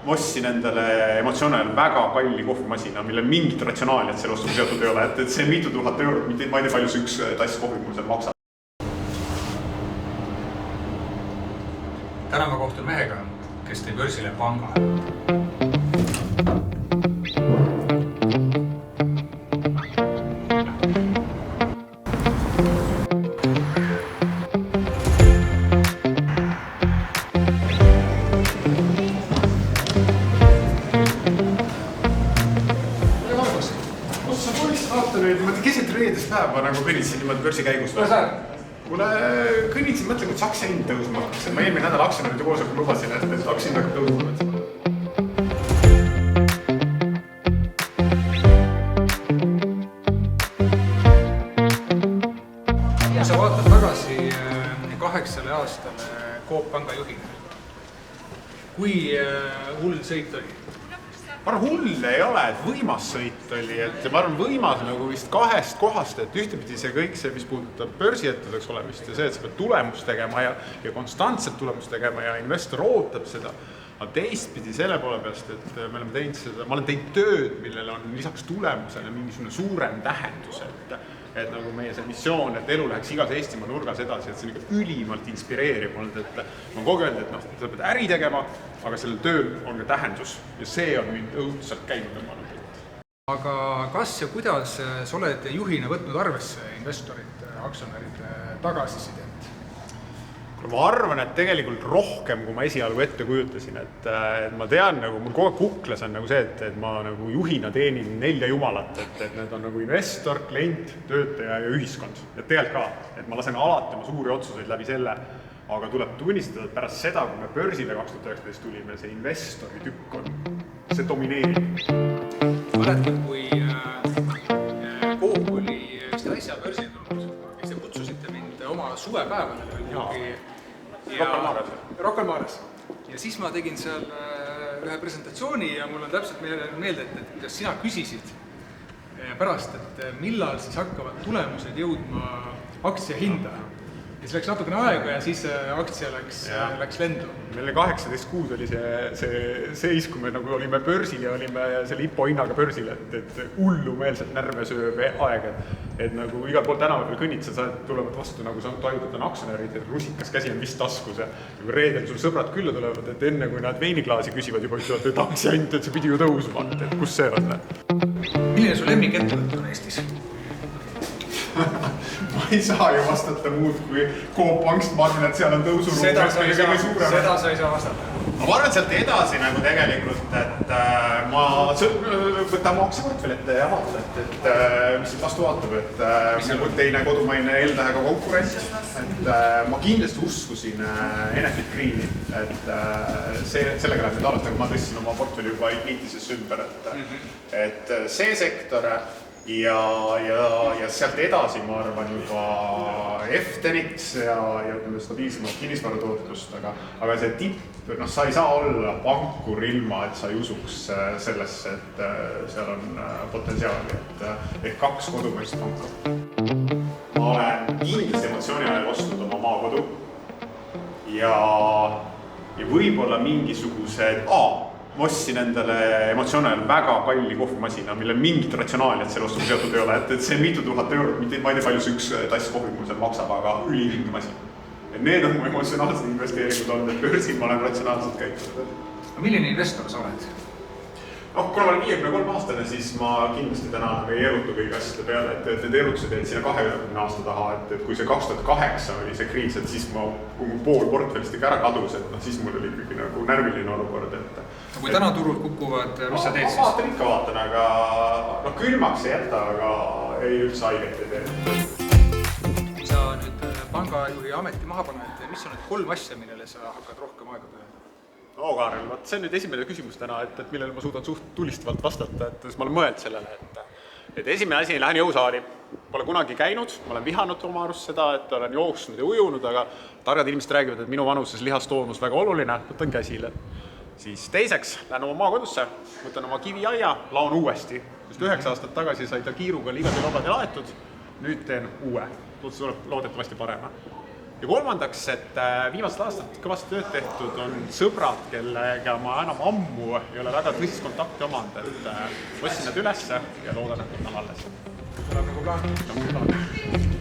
ma ostsin endale emotsionaalselt väga kalli kohvimasina, millel mingit ratsionaaliat selle ostuga seotud ei ole, et see mitu tuhat eurot, ma ei tea, palju see üks tass kohvi mul seal maksab. Täna ma kohtun mehega, kes tõi börsile panga. Keset reedest päeva nagu kõnnitsin niimoodi börsi käigus. Mulle kõnnitsin, mõtlen, kuidas aktsiahind tõusma hakkas. Ma eelmine nädal aktsionäride koosolekul lubasin, et aktsia hakkab tõusma. Kui sa vaatad tagasi 8 aastale Coop Panga juhina, kui hull sõit oli? Ma arvan, hull ei ole, et võimas sõit oli, et ma arvan, võimas nagu vist 2 kohast, et ühtepidi see kõik see, mis puudutab börsiettevõtteks olemist ja see, et sa pead tulemust tegema ja konstantselt tulemust tegema ja investor ootab seda, aga teistpidi selle poole peast, et me oleme teinud seda, ma olen teinud tööd, millel on lisaks tulemusele mingisugune suurem tähendus, et nagu meie see missioon, et elu läheks igas Eestimaa nurgas edasi, et see on ikka ülimalt inspireeriv olnud, et ma olen kogu aeg öelnud, et sa pead äri tegema, aga sellel tööl on ka tähendus ja see on mind õudselt käinud tõmmanud. Aga kas ja kuidas sa oled juhina võtnud arvesse investorite, aktsionäride tagasisidet? Ma arvan, et tegelikult rohkem, kui ma esialgu ette kujutasin, et ma tean, nagu mul kogu aeg kuklas on nagu see, et ma nagu juhina teenin 4 jumalat, et need on nagu investor, klient, töötaja ja ühiskond. Ja tegelikult ka, et ma lasen alati oma suuri otsuseid läbi selle, aga tuleb tunnistada, et pärast seda, kui me börsile 2019 tulime, see investori tükk on, see domineerib. Mäletad, kui Coop oli vist äsja börsile tulnud, eks te kutsusite mind oma suvepäevadele Rocca al Mares. Ja siis ma tegin seal ühe presentatsiooni ja mul on täpselt meelde, et kuidas sina küsisid pärast, et millal siis hakkavad tulemused jõudma aktsia hinda. Ja siis läks natukene aega ja siis aktsia läks lendu. Meil 18 kuud oli see seis, kui me nagu olime börsil ja olime selle IPO hinnaga börsil, et hullumeelselt närve sööb aeg, et nagu igal pool tänava peal kõnnitsad, sa tulevad vastu, nagu sa tajud, et on aktsionärid, et rusikas käsi on vist taskus ja reedel sul sõbrad külla tulevad, et enne kui nad veiniklaasi küsivad juba ütlevad, et aktsia hind, et see pidi ju tõusma, et kus see on? Milline su lemmik ettevõte on Eestis? Ma ei saa ju vastata muud kui Coop Pangst, ma arvan, et seal on tõusuruum. Seda sa ei saa vastata. Ma arvan, et sealt edasi nagu tegelikult, et ma võtan aktsiaportfell ette ja vaatan, et mis siit vastu vaatab, et mul teine kodumaine L-tähega konkurents, et ma kindlasti uskusin Enefit Greeni, et sellega läheb nüüd arvestama, ma tõstsin oma portfelli juba Ignitisesse ümber, et see sektor ja sealt edasi ma arvan juba F-Tenix ja ütleme stabiilsemalt kinnisvaratootust, aga see tipp, sa ei saa olla pankur ilma, et sa ei usuks sellesse, et seal on potentsiaali, et 2 kodumaist panka. Ma olen kindlasti emotsiooni ajal ostnud oma maakodu ja võib-olla mingisugused ma ostsin endale emotsionaalselt väga kalli kohvimasina, millel mingit ratsionaaliat selle ostuga seotud ei ole, et see mitu tuhat eurot, ma ei tea, palju see üks tass kohvi mul seal maksab, aga ülivinge masin. Need on mu emotsionaalsed investeeringud olnud, et börsil ma olen ratsionaalselt käitunud. Milline investor sa oled? Kuna ma olen 53-aastane, siis ma kindlasti täna ei erutu kõige asjade peale, et need erutused jäid sinna 20 aasta taha, et kui see 2008 oli see kriis, et siis kui mu pool portfellist ikka ära kadus, et siis mul oli ikkagi nagu närviline olukord. Kui täna turul kukuvad, mis sa teed siis? Ma vaatan, aga külmaks ei jäta, aga ei üldse haiget ei tee. Kui sa nüüd pangajuhi ameti maha paned, mis on need 3 asja, millele sa hakkad rohkem aega pühendama? Kaarel, see on nüüd esimene küsimus täna, et millele ma suudan suht tulistavalt vastata, et ma olen mõeld sellele, et esimene asi, lähen jõusaali. Pole kunagi käinud, ma olen vihanud oma arust seda, et olen jooksnud ja ujunud, aga targad inimesed räägivad, et minu vanuses lihastoonus väga oluline, võtan käsile. Siis teiseks, lähen oma maakodusse, võtan oma kiviaia, laon uuesti, sest 9 aastat tagasi sai ta kiiruga ligade lobade laetud, nüüd teen uue, loodetavasti parema. ja kolmandaks, et viimased aastad kõvasti tööd tehtud on sõbrad, kellega ma enam ammu ei ole väga tõsist kontakti omanud, et otsin nad ülesse ja loodan, et nad on alles. Tuleb nagu plaan.